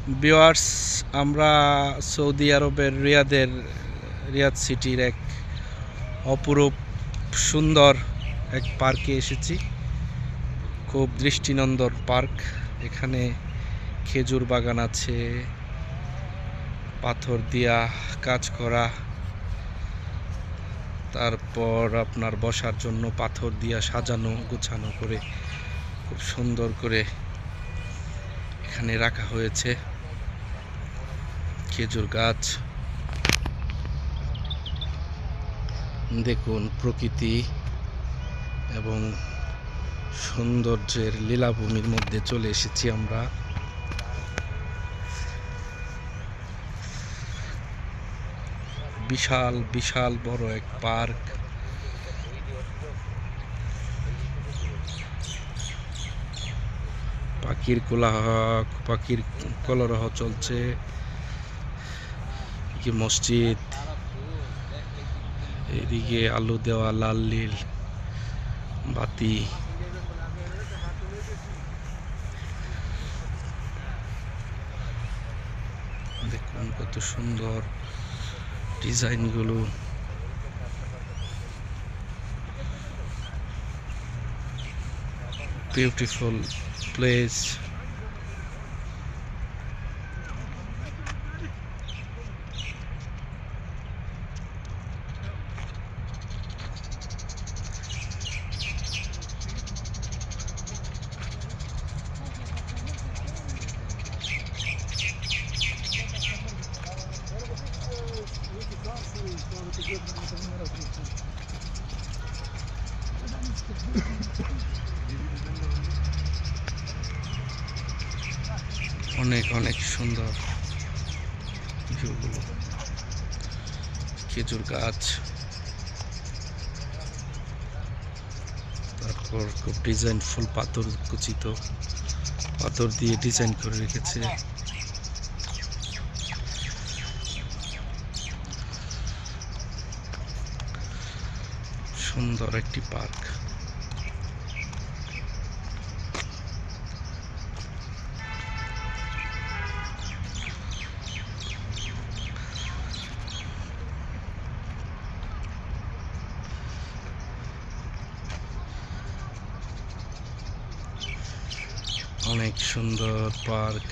Viewers, আমরা Saudi আরবের রিয়াদ সিটির এক অপরূপ সুন্দর এক পার্কে এসেছি। খুব দৃষ্টিনন্দন পার্ক। এখানে খেজুর বাগান আছে, পাথর দিয়া কাজ করা, তারপর আপনার বসার জন্য পাথর দিয়া সাজানো গোছানো করে খুব সুন্দর করে এখানে রাখা হয়েছে। খেজুর গাছ, দেখুন প্রকৃতি এবং সৌন্দর্যের লীলাভূমির মধ্যে চলে এসেছি আমরা। বিশাল বিশাল বড় এক পার্ক। পাখির কলরব চলছে। কি মসজিদ, এদিকে আলো দেওয়া লাল নীল বাতি। দেখুন কত সুন্দর ডিজাইনগুলো। Beautiful place. অনেক অনেক সুন্দর ভিউগুলো। খেজুর গাছ, তারপর খুব ডিজাইনফুল পাথর, কুচিত পাথর দিয়ে ডিজাইন করে রেখেছে। সুন্দর একটি পার্ক। অনেক সুন্দর পার্ক।